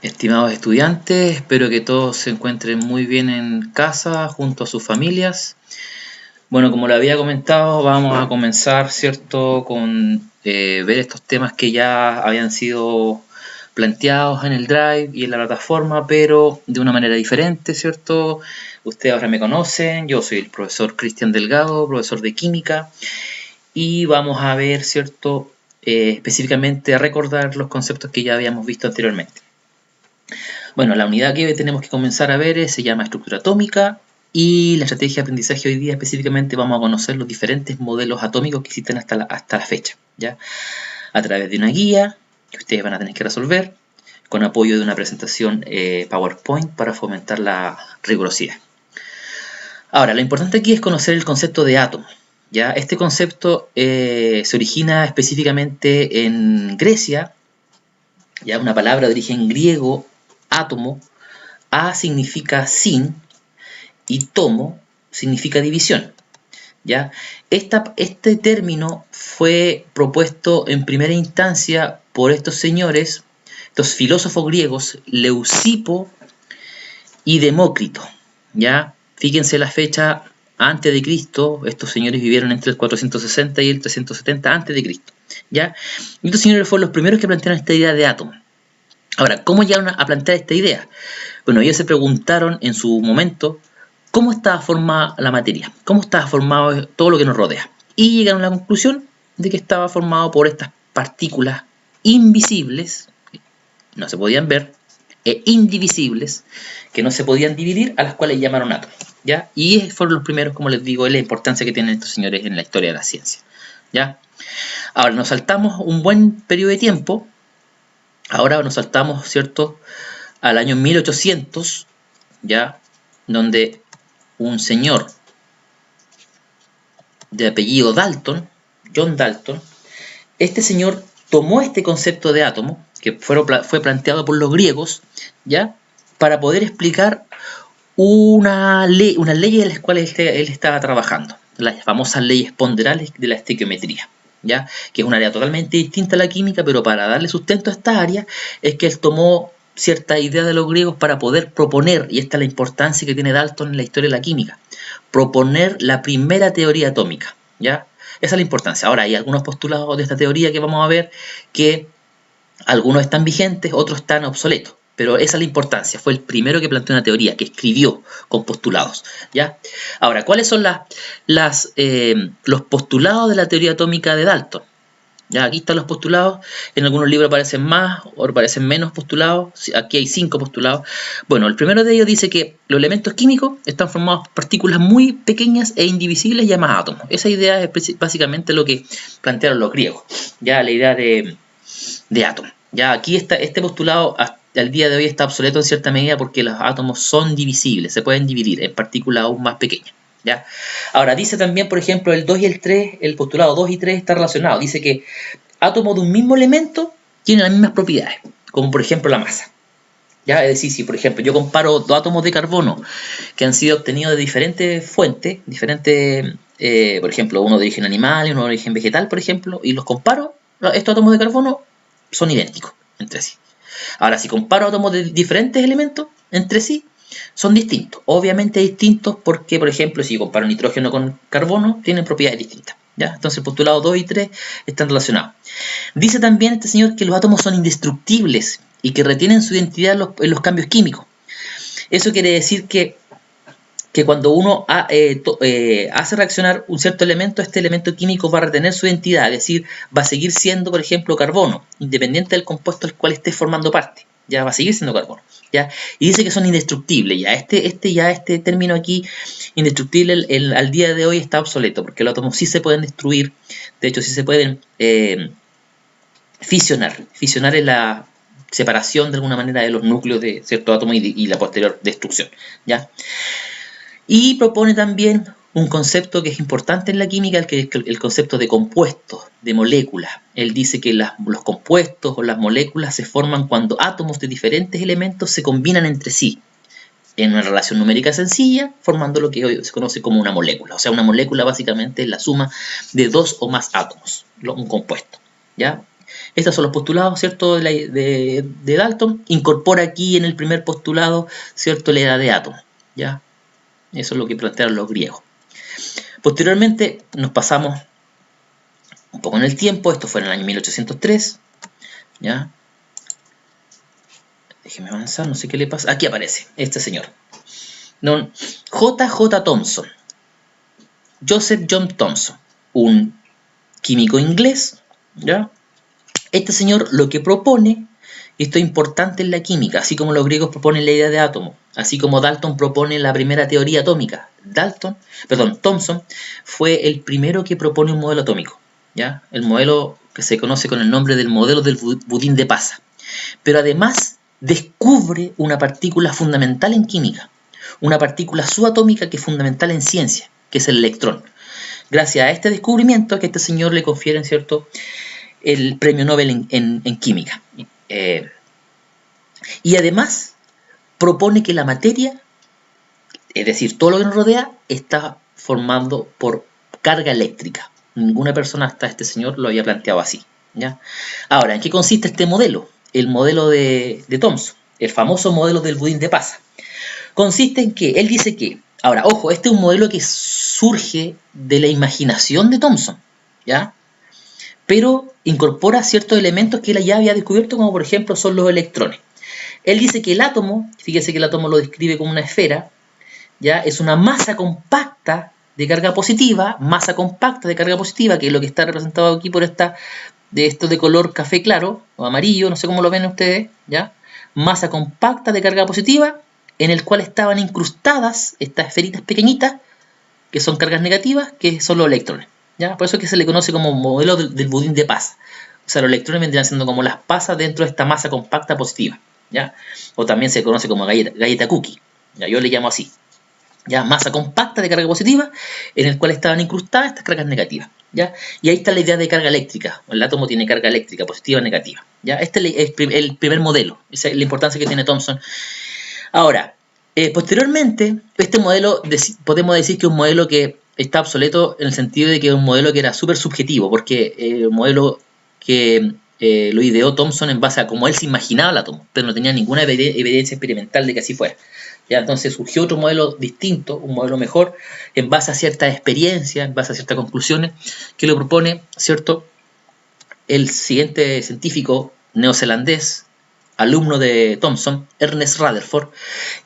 Estimados estudiantes, espero que todos se encuentren muy bien en casa junto a sus familias. Bueno, como lo había comentado, vamos a comenzar, ¿cierto?, con ver estos temas que ya habían sido planteados en el Drive y en la plataforma, pero de una manera diferente, ¿cierto? Ustedes ahora me conocen, yo soy el profesor Cristian Delgado, profesor de Química, y vamos a ver, ¿cierto?, específicamente a recordar los conceptos que ya habíamos visto anteriormente. Bueno, la unidad que tenemos que comenzar a ver se llama estructura atómica y la estrategia de aprendizaje hoy día específicamente vamos a conocer los diferentes modelos atómicos que existen hasta la fecha, ¿ya? A través de una guía que ustedes van a tener que resolver con apoyo de una presentación PowerPoint para fomentar la rigurosidad. Ahora, lo importante aquí es conocer el concepto de átomo, ¿ya? Este concepto se origina específicamente en Grecia, ya una palabra de origen griego, átomo. A significa sin y tomo significa división, ¿ya? Este término fue propuesto en primera instancia por estos señores, estos filósofos griegos, Leucipo y Demócrito, ¿ya? Fíjense la fecha antes de Cristo, estos señores vivieron entre el 460 y el 370 antes de Cristo, ¿ya? Y estos señores fueron los primeros que plantearon esta idea de átomo. Ahora, ¿cómo llegaron a plantear esta idea? Bueno, ellos se preguntaron en su momento cómo estaba formada la materia, cómo estaba formado todo lo que nos rodea. Y llegaron a la conclusión de que estaba formado por estas partículas invisibles, no se podían ver, e indivisibles, que no se podían dividir, a las cuales llamaron átomos, ¿ya? Y fueron los primeros, como les digo, la importancia que tienen estos señores en la historia de la ciencia, ¿ya? Ahora, nos saltamos un buen periodo de tiempo. Ahora nos saltamos, ¿cierto?, al año 1800, ya, donde un señor de apellido Dalton, John Dalton, este señor tomó este concepto de átomo, que fue planteado por los griegos, ya, para poder explicar unas leyes en las cuales él estaba trabajando, las famosas leyes ponderales de la estequiometría, ¿ya? Que es una área totalmente distinta a la química, pero para darle sustento a esta área es que él tomó cierta idea de los griegos para poder proponer, y esta es la importancia que tiene Dalton en la historia de la química, proponer la primera teoría atómica, ¿ya? Esa es la importancia. Ahora, hay algunos postulados de esta teoría que vamos a ver que algunos están vigentes, otros están obsoletos. Pero esa es la importancia, fue el primero que planteó una teoría, que escribió con postulados, ¿ya? Ahora, ¿cuáles son los postulados de la teoría atómica de Dalton? Ya, aquí están los postulados, en algunos libros aparecen más o aparecen menos postulados, aquí hay 5 postulados. Bueno, el primero de ellos dice que los elementos químicos están formados por partículas muy pequeñas e indivisibles llamadas átomos. Esa idea es básicamente lo que plantearon los griegos, ya la idea de átomo. Ya aquí está, este postulado hasta el día de hoy está obsoleto en cierta medida porque los átomos son divisibles, se pueden dividir en partículas aún más pequeñas, ¿ya? Ahora, dice también, por ejemplo, el 2 y el 3, el postulado 2 y 3 está relacionado. Dice que átomos de un mismo elemento tienen las mismas propiedades, como por ejemplo la masa, ¿ya? Es decir, si por ejemplo yo comparo dos átomos de carbono que han sido obtenidos de diferentes fuentes, por ejemplo, uno de origen animal y uno de origen vegetal, por ejemplo, y los comparo, estos átomos de carbono son idénticos entre sí. Ahora, si comparo átomos de diferentes elementos entre sí, son distintos. Obviamente distintos porque, por ejemplo, si comparo nitrógeno con carbono, tienen propiedades distintas, ¿ya? Entonces, el postulado 2 y 3 están relacionados. Dice también este señor que los átomos son indestructibles y que retienen su identidad en los cambios químicos. Eso quiere decir que cuando uno hace reaccionar un cierto elemento, este elemento químico va a retener su identidad, es decir, va a seguir siendo, por ejemplo, carbono, independiente del compuesto del cual esté formando parte, ya va a seguir siendo carbono, ¿ya? Y dice que son indestructibles, ya este término aquí, indestructible, al día de hoy está obsoleto, porque los átomos sí se pueden destruir, de hecho sí se pueden fisionar es la separación de alguna manera de los núcleos de ciertos átomos y la posterior destrucción, ¿ya? Y propone también un concepto que es importante en la química, que es el concepto de compuestos, de moléculas. Él dice que los compuestos o las moléculas se forman cuando átomos de diferentes elementos se combinan entre sí en una relación numérica sencilla, formando lo que hoy se conoce como una molécula. O sea, una molécula básicamente es la suma de dos o más átomos, un compuesto, ¿ya? Estos son los postulados, ¿cierto?, de Dalton. Incorpora aquí en el primer postulado, ¿cierto?, la idea de átomo, ¿ya? Eso es lo que plantearon los griegos. Posteriormente nos pasamos un poco en el tiempo, esto fue en el año 1803, ¿ya? Déjeme avanzar, no sé qué le pasa. Aquí aparece este señor. J.J. Thomson. Joseph John Thomson, un químico inglés, ¿ya? Este señor lo que propone, y esto es importante en la química, así como los griegos proponen la idea de átomo, así como Dalton propone la primera teoría atómica. Thomson fue el primero que propone un modelo atómico, ¿ya? El modelo que se conoce con el nombre del modelo del budín de Pasa. Pero además descubre una partícula fundamental en química, una partícula subatómica que es fundamental en ciencia, que es el electrón. Gracias a este descubrimiento que este señor le confieren, ¿cierto?, el premio Nobel en química. Y además propone que la materia, es decir, todo lo que nos rodea, está formado por carga eléctrica. Ninguna persona hasta este señor lo había planteado así, ¿ya? Ahora, ¿en qué consiste este modelo? El modelo de Thomson, el famoso modelo del budín de Pasa. Consiste en que él dice que, ahora, ojo, este es un modelo que surge de la imaginación de Thomson, ¿ya? Pero incorpora ciertos elementos que él ya había descubierto, como por ejemplo son los electrones. Él dice que el átomo, fíjese que el átomo lo describe como una esfera, ¿ya? Es una masa compacta de carga positiva, que es lo que está representado aquí por esto de color café claro o amarillo, no sé cómo lo ven ustedes, ¿ya? Masa compacta de carga positiva, en el cual estaban incrustadas estas esferitas pequeñitas, que son cargas negativas, que son los electrones, ¿ya? Por eso es que se le conoce como modelo del budín de Pasa. O sea, los electrones vendrían siendo como las pasas dentro de esta masa compacta positiva, ¿ya? O también se conoce como galleta cookie, ¿ya? Yo le llamo así, ¿ya? Masa compacta de carga positiva, en el cual estaban incrustadas estas cargas negativas, ¿ya? Y ahí está la idea de carga eléctrica. El átomo tiene carga eléctrica, positiva o negativa, ¿ya? Este es el primer modelo, esa es la importancia que tiene Thomson. Ahora, posteriormente, este modelo, podemos decir que es un modelo que está obsoleto en el sentido de que es un modelo que era súper subjetivo, porque un modelo que lo ideó Thomson en base a cómo él se imaginaba el átomo, pero no tenía ninguna evidencia experimental de que así fuera. ¿Ya? Entonces surgió otro modelo distinto, un modelo mejor, en base a ciertas experiencias, en base a ciertas conclusiones, que lo propone, ¿cierto?, el siguiente científico neozelandés, alumno de Thomson, Ernest Rutherford.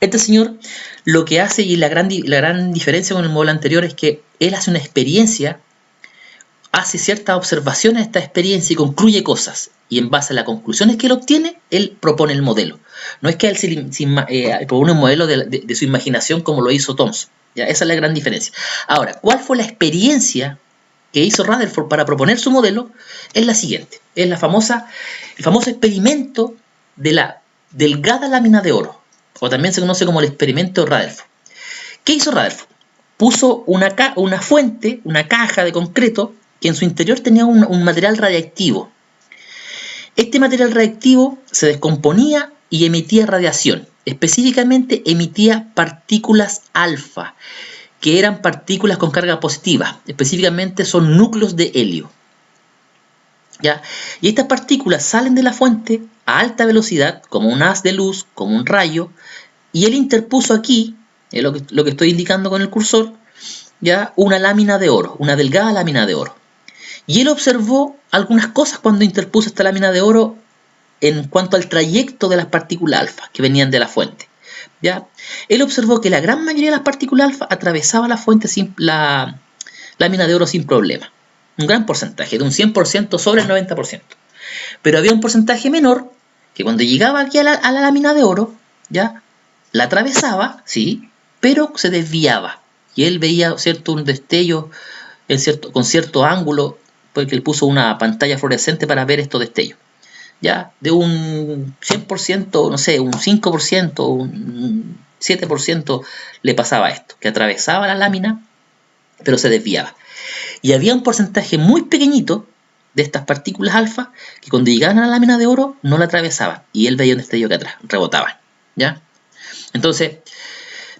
Este señor lo que hace, y la gran diferencia con el modelo anterior, es que él hace una experiencia, hace ciertas observaciones de esta experiencia y concluye cosas. Y en base a las conclusiones que él obtiene, él propone el modelo. No es que él propone un modelo de su imaginación como lo hizo Thomson, ¿ya? Esa es la gran diferencia. Ahora, ¿cuál fue la experiencia que hizo Rutherford para proponer su modelo? Es la siguiente. Es el famoso experimento de la delgada lámina de oro, o también se conoce como el experimento de Rutherford. ¿Qué hizo Rutherford? Puso una fuente, una caja de concreto, que en su interior tenía un material radiactivo. Este material radiactivo se descomponía y emitía radiación. Específicamente emitía partículas alfa, que eran partículas con carga positiva. Específicamente son núcleos de helio, ¿ya? Y estas partículas salen de la fuente a alta velocidad, como un haz de luz, como un rayo, y él interpuso aquí, lo que estoy indicando con el cursor, ¿ya?, una lámina de oro, una delgada lámina de oro. Y él observó algunas cosas cuando interpuso esta lámina de oro en cuanto al trayecto de las partículas alfa que venían de la fuente, ¿ya? Él observó que la gran mayoría de las partículas alfa atravesaba la lámina de oro sin problema. Un gran porcentaje, de un 100% sobre el 90%. Pero había un porcentaje menor que cuando llegaba aquí a la lámina de oro, ¿ya?, la atravesaba, sí, pero se desviaba. Y él veía, ¿cierto?, un destello con cierto ángulo, porque él puso una pantalla fluorescente para ver estos destellos. ¿Ya? De un 100%, no sé, un 5%, un 7% le pasaba esto, que atravesaba la lámina, pero se desviaba. Y había un porcentaje muy pequeñito de estas partículas alfa que cuando llegaban a la lámina de oro no la atravesaban, y él veía un destello que atrás, rebotaban, ¿ya? Entonces,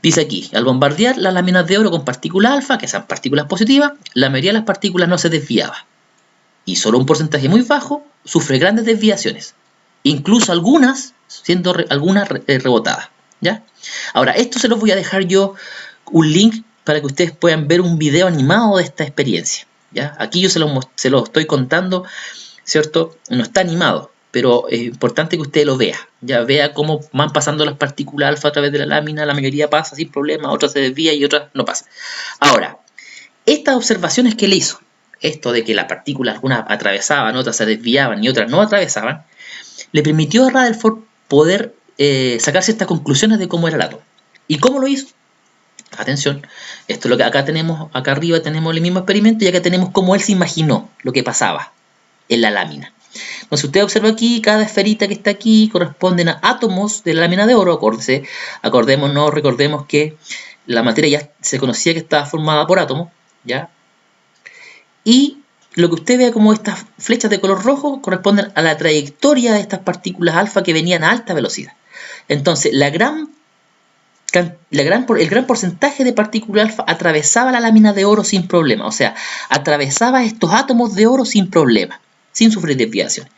dice aquí, al bombardear las láminas de oro con partículas alfa, que son partículas positivas, la mayoría de las partículas no se desviaba. y solo un porcentaje muy bajo sufre grandes desviaciones, incluso algunas siendo rebotadas, ¿ya? Ahora, esto se los voy a dejar yo un link para que ustedes puedan ver un video animado de esta experiencia, ¿ya? Aquí yo se lo estoy contando, ¿cierto? No está animado, pero es importante que usted lo vea, ya vea cómo van pasando las partículas alfa a través de la lámina, la mayoría pasa sin problema, otras se desvía y otras no pasa. Ahora, estas observaciones que él hizo, esto de que las partículas algunas atravesaban, otras se desviaban y otras no atravesaban, le permitió a Rutherford poder sacarse estas conclusiones de cómo era el átomo. ¿Y cómo lo hizo? Atención, esto es lo que acá tenemos, acá arriba tenemos el mismo experimento y acá tenemos cómo él se imaginó lo que pasaba en la lámina. Entonces usted observa aquí, cada esferita que está aquí corresponden a átomos de la lámina de oro, recordemos que la materia ya se conocía que estaba formada por átomos, ¿ya? Y lo que usted ve como estas flechas de color rojo corresponden a la trayectoria de estas partículas alfa que venían a alta velocidad. Entonces, el gran porcentaje de partículas alfa atravesaba la lámina de oro sin problema, o sea, atravesaba estos átomos de oro sin problema, sin sufrir desviaciones.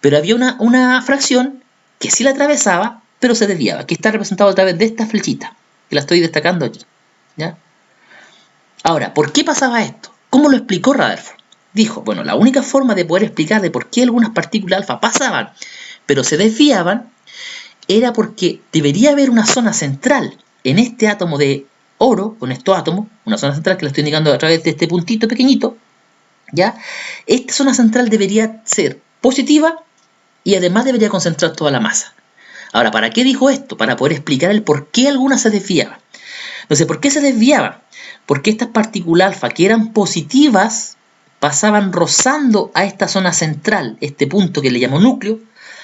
Pero había una fracción que sí la atravesaba, pero se desviaba, que está representado a través de esta flechita, que la estoy destacando aquí, ¿ya? Ahora, ¿por qué pasaba esto? ¿Cómo lo explicó Rutherford? Dijo, bueno, la única forma de poder explicar de por qué algunas partículas alfa pasaban, pero se desviaban, era porque debería haber una zona central en este átomo de oro, con estos átomos, una zona central que la estoy indicando a través de este puntito pequeñito, ¿ya? Esta zona central debería ser positiva y además debería concentrar toda la masa. Ahora, ¿para qué dijo esto? Para poder explicar el por qué algunas se desviaban. Entonces, ¿por qué se desviaban? Porque estas partículas alfa que eran positivas pasaban rozando a esta zona central, este punto que le llamo núcleo,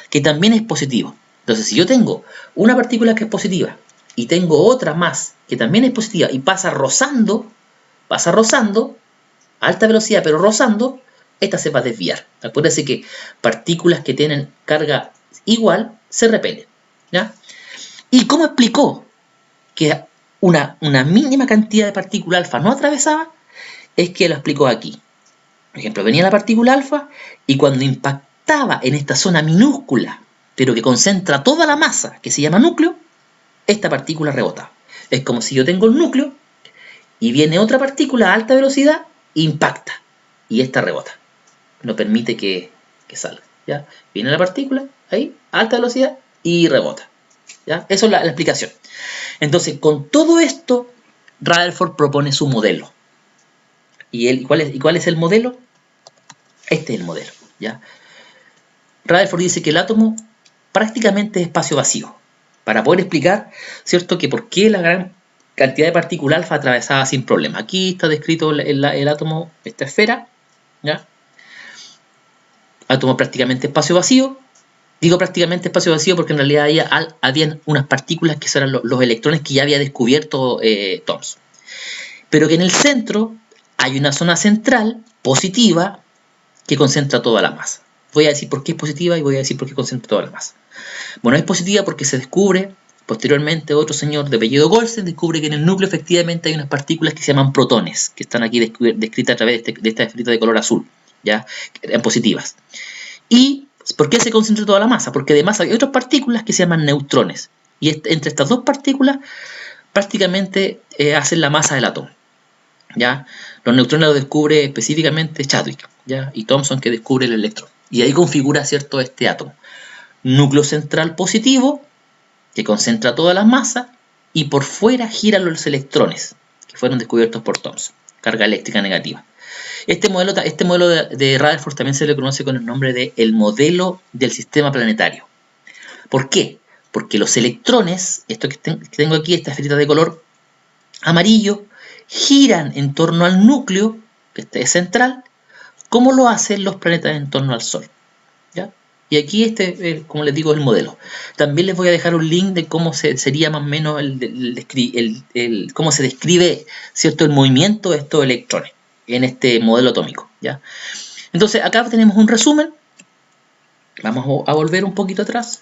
que también es positivo. Entonces, si yo tengo una partícula que es positiva y tengo otra más que también es positiva y pasa rozando a alta velocidad, pero rozando, esta se va a desviar. Acuérdense que partículas que tienen carga igual se repelen, ¿ya? ¿Y cómo explicó que una mínima cantidad de partícula alfa no atravesaba? Es que lo explicó aquí. Por ejemplo, venía la partícula alfa y cuando impactaba en esta zona minúscula, pero que concentra toda la masa, que se llama núcleo, esta partícula rebota. Es como si yo tengo el núcleo y viene otra partícula a alta velocidad, impacta y esta rebota. No permite que salga, ¿ya? Viene la partícula ahí, a alta velocidad y rebota, ¿ya? Eso es la explicación. Entonces, con todo esto, Rutherford propone su modelo. ¿Y cuál es el modelo? Este es el modelo, ¿ya? Rutherford dice que el átomo prácticamente es espacio vacío, para poder explicar, ¿cierto?, que por qué la gran cantidad de partícula alfa atravesaba sin problema. Aquí está descrito el átomo, esta esfera, ¿ya? Átomo prácticamente espacio vacío. Digo prácticamente espacio vacío porque en realidad había unas partículas que eran los electrones que ya había descubierto Thomson. Pero que en el centro hay una zona central positiva que concentra toda la masa. Voy a decir por qué es positiva y voy a decir por qué concentra toda la masa. Bueno, es positiva porque se descubre, posteriormente otro señor de apellido Goldstein descubre que en el núcleo efectivamente hay unas partículas que se llaman protones, que están aquí descritas a través de esta esferita de color azul, ¿ya? Que eran positivas. ¿Y por qué se concentra toda la masa? Porque además hay otras partículas que se llaman neutrones. Y entre estas dos partículas prácticamente hacen la masa del átomo, ¿ya? Los neutrones los descubre específicamente Chadwick, ¿ya? Y Thomson, que descubre el electrón. Y ahí configura, ¿cierto?, este átomo. Núcleo central positivo, que concentra toda la masa, y por fuera giran los electrones, que fueron descubiertos por Thomson. Carga eléctrica negativa. Este modelo de Rutherford también se le conoce con el nombre de el modelo del sistema planetario. ¿Por qué? Porque los electrones, esto que tengo aquí, esta esferita de color amarillo, giran en torno al núcleo, que es central, como lo hacen los planetas en torno al Sol, ¿ya? Y aquí como les digo, es el modelo. También les voy a dejar un link de cómo sería más o menos cómo se describe, ¿cierto?, el movimiento de estos electrones en este modelo atómico, ¿ya? Entonces, acá tenemos un resumen. Vamos a volver un poquito atrás.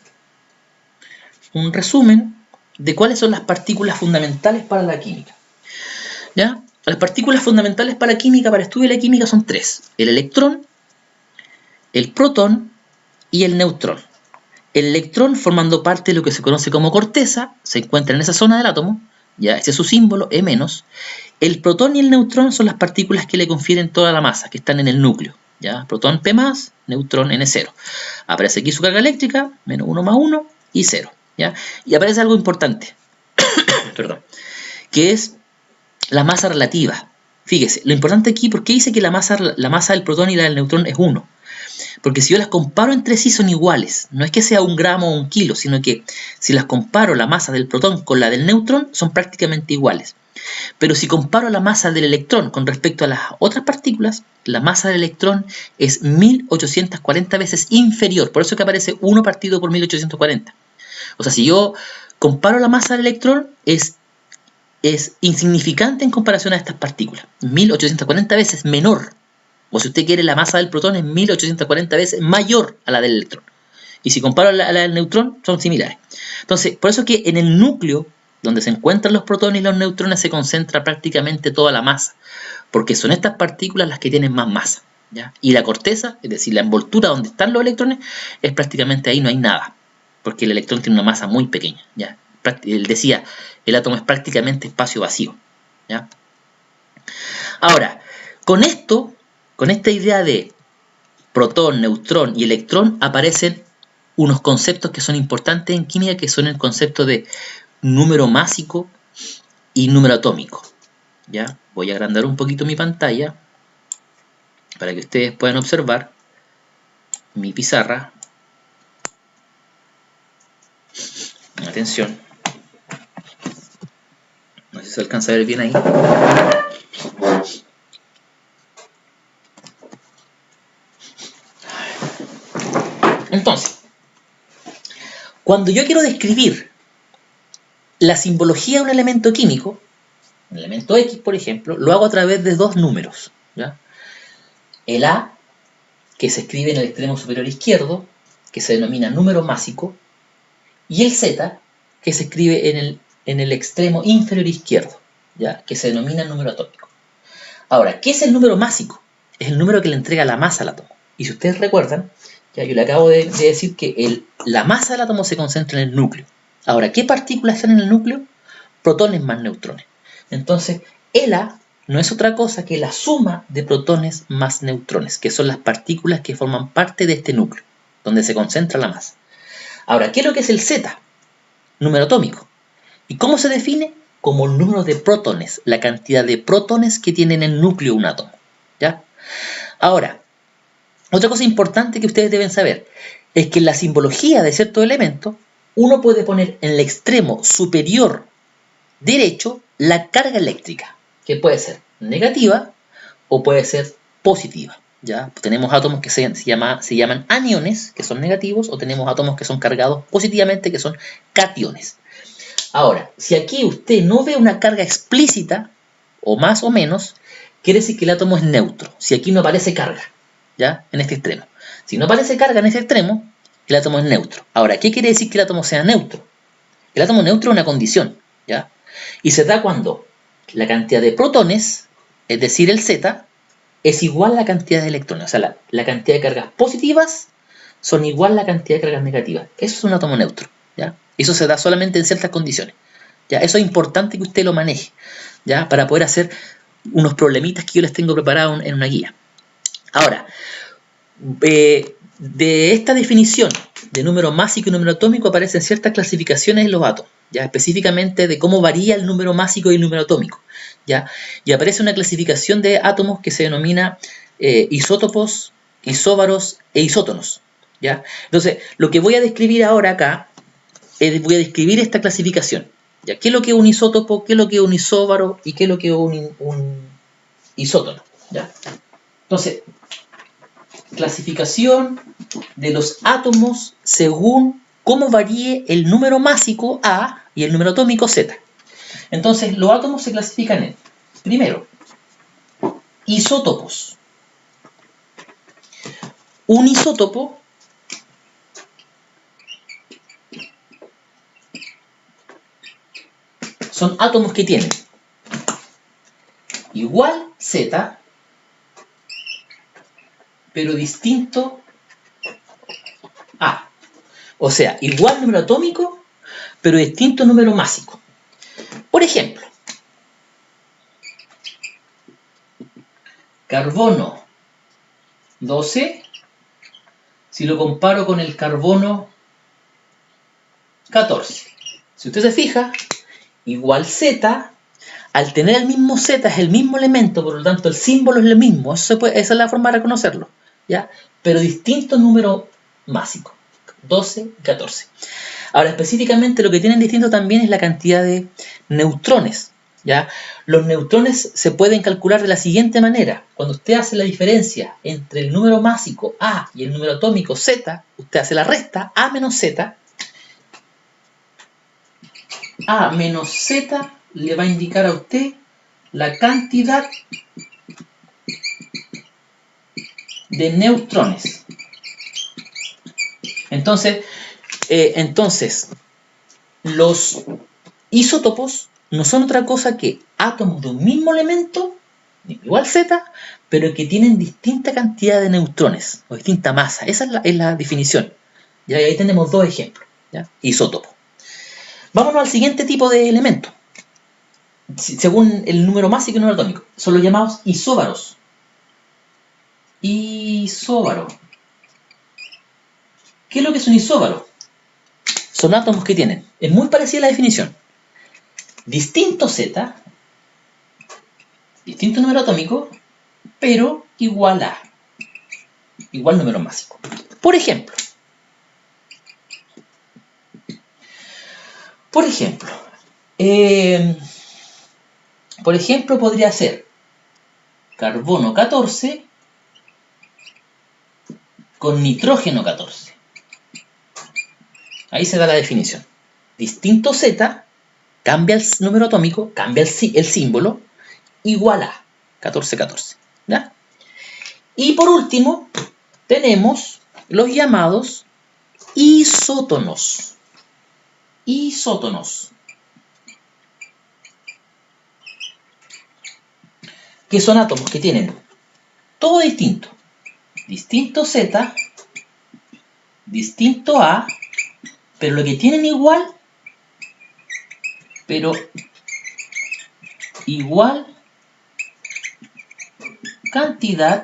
Un resumen de cuáles son las partículas fundamentales para la química, ¿ya? Las partículas fundamentales para la química, para el estudio de la química, son tres. El electrón, el protón y el neutrón. El electrón, formando parte de lo que se conoce como corteza, se encuentra en esa zona del átomo, ya ese es su símbolo, E-. El protón y el neutrón son las partículas que le confieren toda la masa, que están en el núcleo. ¿Ya? Protón P+, neutrón N0. Aparece aquí su carga eléctrica, menos 1 más 1 y 0. ¿Ya? Y aparece algo importante, perdón, que es la masa relativa. Fíjese, lo importante aquí, ¿por qué dice que la masa del protón y la del neutrón es 1? Porque si yo las comparo entre sí son iguales. No es que sea 1 gramo o 1 kilo, sino que si las comparo la masa del protón con la del neutrón son prácticamente iguales. Pero si comparo la masa del electrón con respecto a las otras partículas, la masa del electrón es 1840 veces inferior. Por eso es que aparece 1 partido por 1840. O sea, si yo comparo la masa del electrón, es insignificante en comparación a estas partículas. 1840 veces menor. O si usted quiere, la masa del protón es 1840 veces mayor a la del electrón. Y si comparo a la del neutrón, son similares. Entonces, por eso es que en el núcleo, donde se encuentran los protones y los neutrones, se concentra prácticamente toda la masa. Porque son estas partículas las que tienen más masa. ¿Ya? Y la corteza, es decir, la envoltura donde están los electrones, es prácticamente ahí no hay nada. Porque el electrón tiene una masa muy pequeña. ¿Ya? Él decía, el átomo es prácticamente espacio vacío. ¿Ya? Ahora, con esto, con esta idea de protón, neutrón y electrón, aparecen unos conceptos que son importantes en química, que son el concepto de número másico y número atómico. ¿Ya? Voy a agrandar un poquito mi pantalla para que ustedes puedan observar mi pizarra. Atención. No sé si se alcanza a ver bien ahí. Entonces, cuando yo quiero describir la simbología de un elemento químico, un elemento X, por ejemplo, lo hago a través de dos números. ¿Ya? El A, que se escribe en el extremo superior izquierdo, que se denomina número másico, y el Z, que se escribe en el extremo inferior izquierdo, ¿ya? Que se denomina número atómico. Ahora, ¿qué es el número másico? Es el número que le entrega la masa al átomo. Y si ustedes recuerdan, ya yo le acabo de decir que la masa del átomo se concentra en el núcleo. Ahora, ¿qué partículas están en el núcleo? Protones más neutrones. Entonces, el A no es otra cosa que la suma de protones más neutrones, que son las partículas que forman parte de este núcleo, donde se concentra la masa. Ahora, ¿qué es lo que es el Z? Número atómico. ¿Y cómo se define? Como el número de protones, la cantidad de protones que tiene en el núcleo un átomo. ¿Ya? Ahora, otra cosa importante que ustedes deben saber es que en la simbología de ciertos elementos, uno puede poner en el extremo superior derecho la carga eléctrica, que puede ser negativa o puede ser positiva. ¿Ya? Tenemos átomos que se llaman aniones, que son negativos, o tenemos átomos que son cargados positivamente, que son cationes. Ahora, si aquí usted no ve una carga explícita, o más o menos, quiere decir que el átomo es neutro. Si aquí no aparece carga, ¿ya? En este extremo. Si no aparece carga en este extremo, el átomo es neutro. Ahora, ¿qué quiere decir que el átomo sea neutro? El átomo neutro es una condición, ¿ya? Y se da cuando la cantidad de protones, es decir, el Z, es igual a la cantidad de electrones. O sea, la cantidad de cargas positivas son igual a la cantidad de cargas negativas. Eso es un átomo neutro, ¿ya? Eso se da solamente en ciertas condiciones. ¿Ya? Eso es importante que usted lo maneje, ¿ya? Para poder hacer unos problemitas que yo les tengo preparados en una guía. Ahora, de esta definición de número másico y número atómico aparecen ciertas clasificaciones en los átomos, ¿ya? Específicamente de cómo varía el número másico y el número atómico, ¿ya? Y aparece una clasificación de átomos que se denomina isótopos, isóbaros e isótonos, ¿ya? Entonces, lo que voy a describir ahora acá, voy a describir esta clasificación, ¿ya? ¿Qué es lo que es un isótopo, qué es lo que es un isóbaro y qué es lo que es un isótono, ¿ya? Entonces, clasificación de los átomos según cómo varíe el número másico A y el número atómico Z. Entonces, los átomos se clasifican en, primero, isótopos. Un isótopo son átomos que tienen igual Z, pero distinto O sea, igual número atómico, pero distinto número másico. Por ejemplo, carbono 12, si lo comparo con el carbono 14. Si usted se fija, igual Z, al tener el mismo Z es el mismo elemento, por lo tanto el símbolo es el mismo, esa es la forma de reconocerlo, ¿ya? Pero distinto número másico, 12 y 14. Ahora, específicamente lo que tienen distinto también es la cantidad de neutrones, ¿ya? Los neutrones se pueden calcular de la siguiente manera. Cuando usted hace la diferencia entre el número másico A y el número atómico Z, usted hace la resta A menos Z. A menos Z le va a indicar a usted la cantidad de neutrones. Entonces, los isótopos no son otra cosa que átomos de un mismo elemento, igual Z, pero que tienen distinta cantidad de neutrones o distinta masa. Esa es la definición. ¿Ya? Y ahí tenemos dos ejemplos. ¿Ya? Isótopo. Vámonos al siguiente tipo de elemento. Según el número másico y el número atómico. Son los llamados isóbaros. Isóbaro. ¿Qué es lo que es un isóbaro? Son átomos que tienen, es muy parecida a la definición, distinto Z, distinto número atómico, pero igual a, igual número másico. Por ejemplo, podría ser carbono 14 con nitrógeno 14. Ahí se da la definición. Distinto Z, cambia el número atómico, cambia el símbolo, igual a 1414. ¿Ya? Y por último, tenemos los llamados isótonos. Isótonos. Que son átomos que tienen todo distinto. Distinto Z, distinto A, pero lo que tienen igual, pero igual cantidad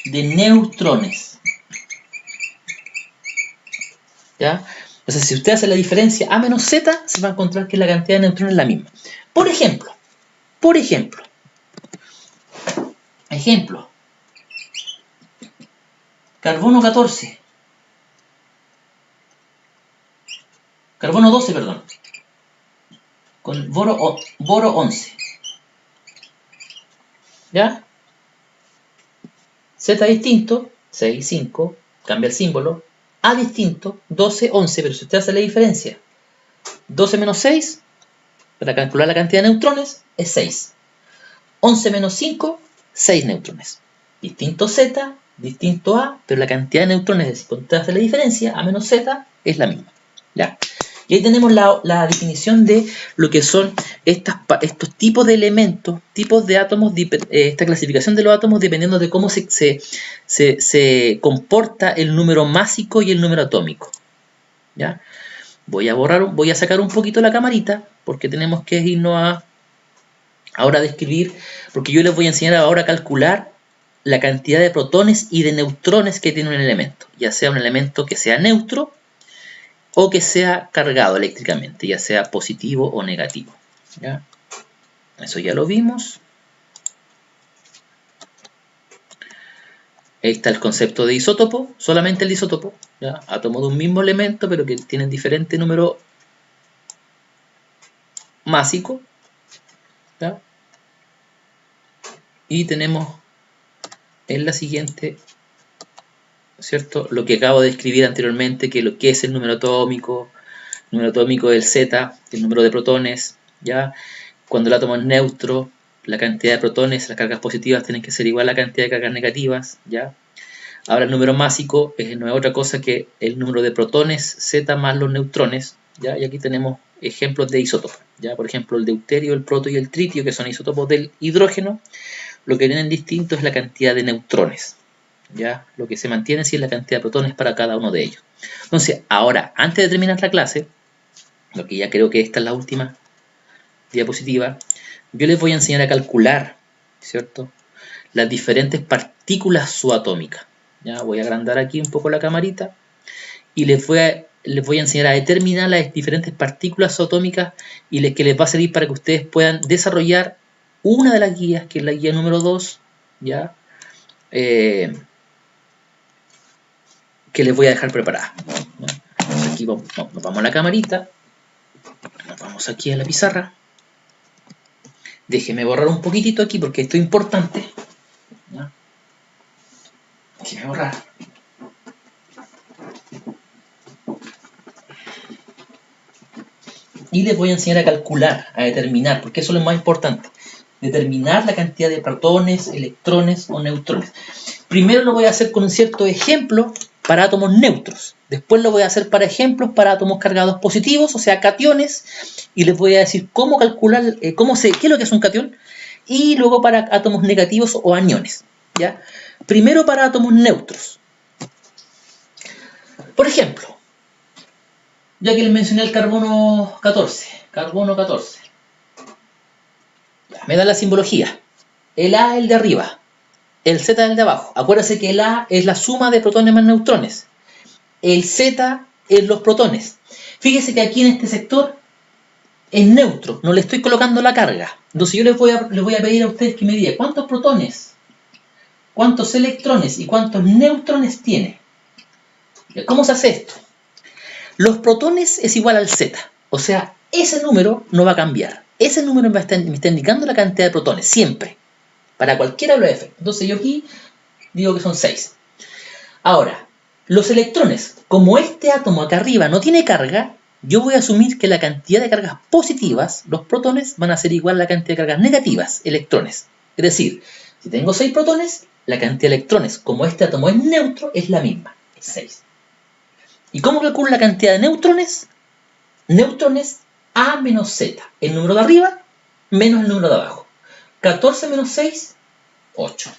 de neutrones. ¿Ya? Entonces, si usted hace la diferencia A menos Z, se va a encontrar que la cantidad de neutrones es la misma. Por ejemplo, carbono 14, carbono 12, perdón, con boro 11. ¿Ya? Z distinto, 6, 5, cambia el símbolo. A distinto, 12, 11, pero si usted hace la diferencia, 12 menos 6, para calcular la cantidad de neutrones, es 6. 11 menos 5, 6 neutrones. Distinto Z, distinto A, pero la cantidad de neutrones, cuando usted hace la diferencia, A menos Z, es la misma. ¿Ya? Y ahí tenemos la definición de lo que son estos tipos de elementos, tipos de átomos, esta clasificación de los átomos dependiendo de cómo se comporta el número másico y el número atómico. ¿Ya? Voy a sacar un poquito la camarita porque tenemos que irnos ahora a describir, porque yo les voy a enseñar ahora a calcular la cantidad de protones y de neutrones que tiene un elemento, ya sea un elemento que sea neutro o que sea cargado eléctricamente, ya sea positivo o negativo. ¿Ya? Eso ya lo vimos. Ahí está el concepto de isótopo, solamente el isótopo, ¿ya? Átomos de un mismo elemento, pero que tienen diferente número másico. ¿Ya? Y tenemos en la siguiente, ¿cierto? Lo que acabo de describir anteriormente, que lo que es el número atómico del Z, el número de protones, ¿ya? Cuando el átomo es neutro, la cantidad de protones, las cargas positivas tienen que ser igual a la cantidad de cargas negativas, ¿ya? Ahora el número másico no es otra cosa que el número de protones Z más los neutrones, ¿ya? Y aquí tenemos ejemplos de isótopos, ¿ya? Por ejemplo, el deuterio, el proto y el tritio, que son isótopos del hidrógeno, lo que tienen distinto es la cantidad de neutrones, ¿ya? Lo que se mantiene sí es la cantidad de protones para cada uno de ellos. Entonces, ahora, antes de terminar la clase, lo que ya creo que esta es la última diapositiva, yo les voy a enseñar a calcular, ¿cierto?, las diferentes partículas subatómicas. Ya voy a agrandar aquí un poco la camarita y les voy a enseñar a determinar las diferentes partículas subatómicas y que les va a servir para que ustedes puedan desarrollar una de las guías, que es la guía número 2, ¿ya? Que les voy a dejar preparada. Aquí nos vamos a la camarita, nos vamos aquí a la pizarra. Déjeme borrar un poquitito aquí porque esto es importante. ¿Ya? Déjeme borrar. Y les voy a enseñar a calcular, a determinar, porque eso es lo más importante. Determinar la cantidad de protones, electrones o neutrones. Primero lo voy a hacer con un cierto ejemplo para átomos neutros. Después lo voy a hacer para ejemplos para átomos cargados positivos, o sea, cationes. Y les voy a decir cómo calcular, qué es lo que es un catión. Y luego para átomos negativos o aniones. ¿Ya? Primero para átomos neutros. Por ejemplo, ya que les mencioné el carbono 14. Carbono 14. Me da la simbología. El A es el de arriba. El Z es el de abajo. Acuérdense que el A es la suma de protones más neutrones. El Z es los protones. Fíjense que aquí en este sector es neutro. No le estoy colocando la carga. Entonces yo les voy a pedir a ustedes que me digan cuántos protones, cuántos electrones y cuántos neutrones tiene. ¿Cómo se hace esto? Los protones es igual al Z. O sea, ese número no va a cambiar. Ese número me está indicando la cantidad de protones, siempre. Para cualquiera de los efectos. Entonces yo aquí digo que son 6. Ahora, los electrones, como este átomo acá arriba no tiene carga, yo voy a asumir que la cantidad de cargas positivas, los protones, van a ser igual a la cantidad de cargas negativas, electrones. Es decir, si tengo 6 protones, la cantidad de electrones, como este átomo es neutro, es la misma, es 6. ¿Y cómo calculo la cantidad de neutrones? Neutrones A menos Z. El número de arriba menos el número de abajo. 14 menos 6, 8.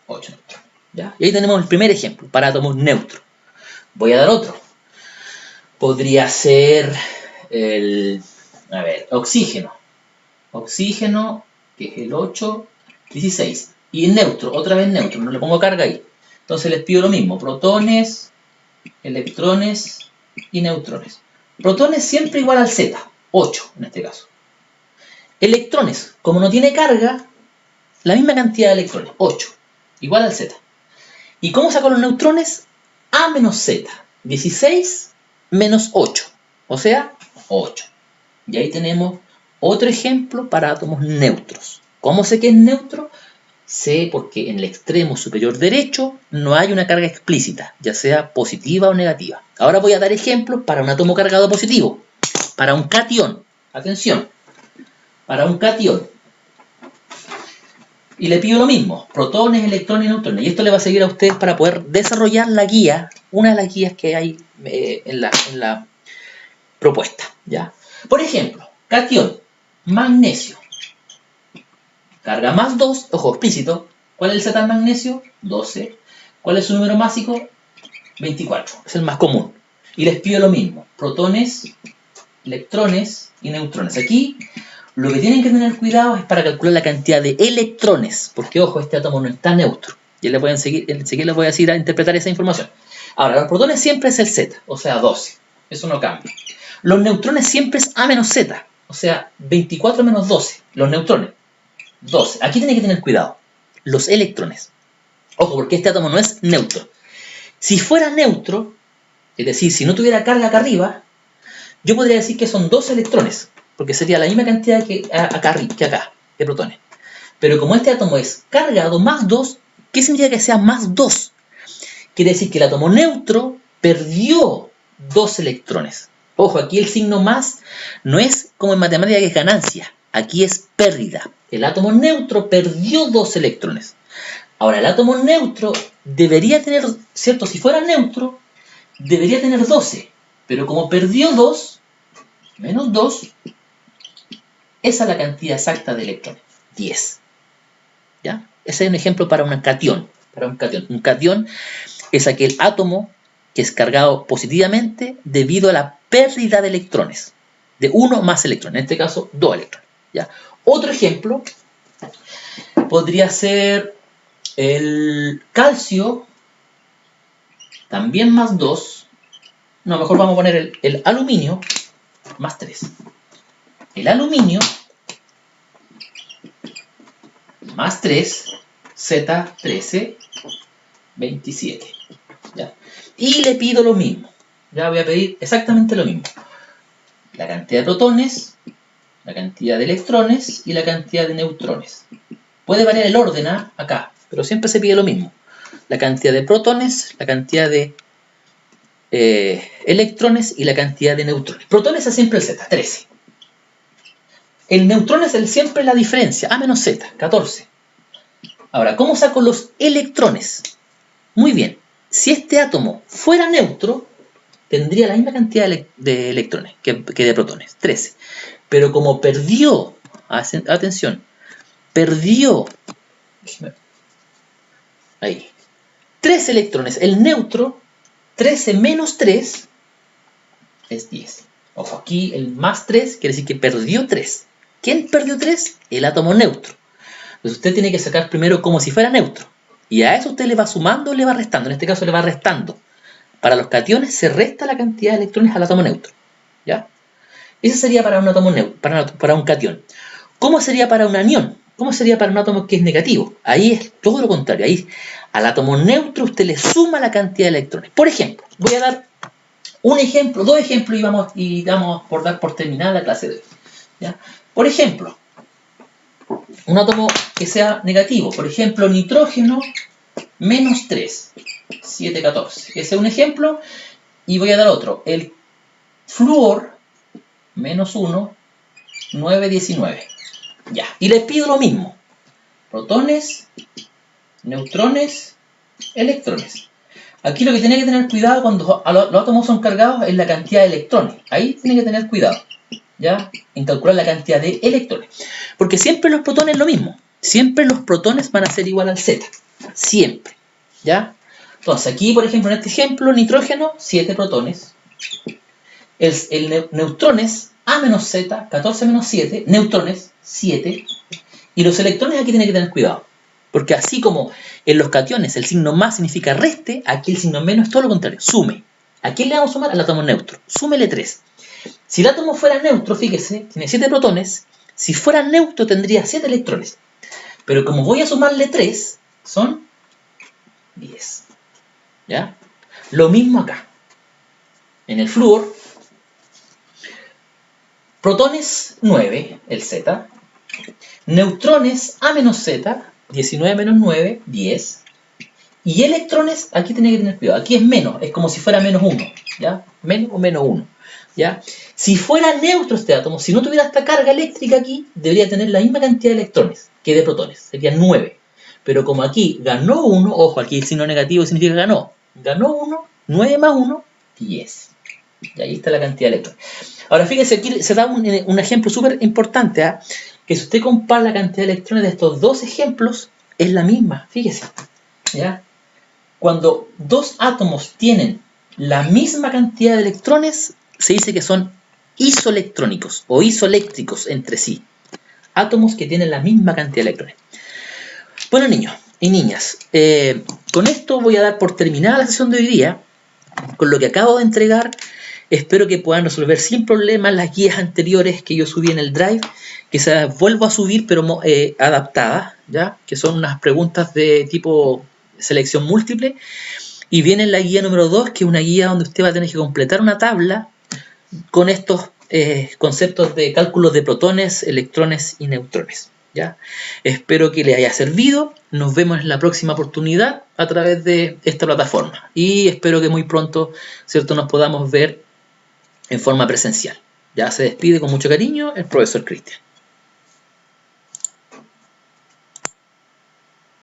8 neutrones. ¿Ya? Y ahí tenemos el primer ejemplo, para átomos neutros. Voy a dar otro. Podría ser oxígeno. Oxígeno, que es el 8, 16. Y el neutro, otra vez neutro, no le pongo carga ahí. Entonces les pido lo mismo, protones, electrones y neutrones. Protones siempre igual al Z, 8 en este caso. Electrones, como no tiene carga, la misma cantidad de electrones, 8, igual al Z. ¿Y cómo saco los neutrones? A menos Z, 16 menos 8, o sea, 8. Y ahí tenemos otro ejemplo para átomos neutros. ¿Cómo sé que es neutro? Sé porque en el extremo superior derecho no hay una carga explícita, ya sea positiva o negativa. Ahora voy a dar ejemplos para un átomo cargado positivo, para un catión. Atención, para un catión. Y le pido lo mismo, protones, electrones y neutrones. Y esto le va a servir a ustedes para poder desarrollar la guía, una de las guías que hay en la propuesta. ¿Ya? Por ejemplo, catión, magnesio. Carga más 2, ojo, explícito. ¿Cuál es el Z del magnesio? 12. ¿Cuál es su número másico? 24. Es el más común. Y les pido lo mismo, protones, electrones y neutrones. Aquí lo que tienen que tener cuidado es para calcular la cantidad de electrones, porque ojo, este átomo no está neutro. Y enseguida les voy a decir a interpretar esa información. Ahora, los protones siempre es el Z, o sea, 12. Eso no cambia. Los neutrones siempre es A menos Z, o sea, 24 menos 12. Los neutrones, 12. Aquí tienen que tener cuidado. Los electrones. Ojo, porque este átomo no es neutro. Si fuera neutro, es decir, si no tuviera carga acá arriba, yo podría decir que son 2 electrones, porque sería la misma cantidad que acá, de protones. Pero como este átomo es cargado más 2, ¿qué significa que sea más 2? Quiere decir que el átomo neutro perdió 2 electrones. Ojo, aquí el signo más no es como en matemática que es ganancia, aquí es pérdida. El átomo neutro perdió 2 electrones. Ahora, el átomo neutro debería tener, ¿cierto? Si fuera neutro, debería tener 12. Pero como perdió 2, menos 2, esa es la cantidad exacta de electrones, 10. ¿Ya? Ese es un ejemplo para un catión. Un catión es aquel átomo que es cargado positivamente debido a la pérdida de electrones. De uno más electrones, en este caso 2 electrones. ¿Ya? Otro ejemplo podría ser el calcio, también más 2. No, mejor vamos a poner el aluminio, más 3. El aluminio, más 3, Z13, 27. ¿Ya? Y le pido lo mismo. Ya voy a pedir exactamente lo mismo. La cantidad de protones, la cantidad de electrones y la cantidad de neutrones. Puede variar el orden acá, pero siempre se pide lo mismo. La cantidad de protones, la cantidad de electrones y la cantidad de neutrones. Protones es siempre el Z, 13. El neutrón es siempre la diferencia, A menos Z, 14. Ahora, ¿cómo saco los electrones? Muy bien, si este átomo fuera neutro, tendría la misma cantidad de electrones que de protones, 13. Pero como perdió, atención, perdió ahí 3 electrones, el neutro, 13 menos 3 es 10. Ojo, aquí el más 3 quiere decir que perdió 3. ¿Quién perdió 3? El átomo neutro. Entonces usted tiene que sacar primero como si fuera neutro. Y a eso usted le va sumando o le va restando. En este caso le va restando. Para los cationes se resta la cantidad de electrones al átomo neutro. ¿Ya? Eso sería para un átomo neutro, para un catión. ¿Cómo sería para un anión? ¿Cómo sería para un átomo que es negativo? Ahí es todo lo contrario. Ahí al átomo neutro usted le suma la cantidad de electrones. Por ejemplo, voy a dar un ejemplo, 2 ejemplos y vamos por dar por terminada la clase de hoy. ¿Ya? Por ejemplo, un átomo que sea negativo. Por ejemplo, nitrógeno menos 3, 7, 14. Ese es un ejemplo. Y voy a dar otro. El flúor menos 1, 9, 19. Ya. Y les pido lo mismo. Protones, neutrones, electrones. Aquí lo que tiene que tener cuidado cuando los átomos son cargados es la cantidad de electrones. Ahí tiene que tener cuidado. ¿Ya? En calcular la cantidad de electrones. Porque siempre los protones es lo mismo. Siempre los protones van a ser igual al Z. Siempre. ¿Ya? Entonces, aquí, por ejemplo, en este ejemplo, nitrógeno, 7 protones. Neutrones, A menos Z, 14 menos 7. Neutrones, 7. Y los electrones aquí tienen que tener cuidado. Porque así como en los cationes el signo más significa reste, aquí el signo menos es todo lo contrario, sume. ¿A quién le vamos a sumar? Al átomo neutro. Súmele 3. Si el átomo fuera neutro, fíjese, tiene 7 protones. Si fuera neutro tendría 7 electrones. Pero como voy a sumarle 3, son 10. ¿Ya? Lo mismo acá. En el flúor, protones 9, el Z. Neutrones A menos Z, 19 menos 9, 10. Y electrones, aquí tiene que tener cuidado. Aquí es menos, es como si fuera menos 1. ¿Ya? Menos o menos 1. ¿Ya? Si fuera neutro este átomo, si no tuviera esta carga eléctrica aquí, debería tener la misma cantidad de electrones que de protones. Sería 9. Pero como aquí ganó 1, ojo, aquí el signo negativo significa ganó. Ganó 1, 9 más 1, 10. Y ahí está la cantidad de electrones. Ahora fíjese, aquí se da un ejemplo súper importante, ¿eh? Que si usted compara la cantidad de electrones de estos dos ejemplos, es la misma, fíjese. ¿Ya? Cuando dos átomos tienen la misma cantidad de electrones, se dice que son isoelectrónicos o isoeléctricos entre sí. Átomos que tienen la misma cantidad de electrones. Bueno, niños y niñas, con esto voy a dar por terminada la sesión de hoy día. Con lo que acabo de entregar, espero que puedan resolver sin problemas las guías anteriores que yo subí en el Drive, que se las vuelvo a subir pero adaptadas, ¿ya? Que son unas preguntas de tipo selección múltiple. Y viene la guía número 2, que es una guía donde usted va a tener que completar una tabla con estos conceptos de cálculos de protones, electrones y neutrones. ¿Ya? Espero que les haya servido. Nos vemos en la próxima oportunidad a través de esta plataforma. Y espero que muy pronto, ¿cierto?, nos podamos ver en forma presencial. Ya se despide con mucho cariño el profesor Cristian.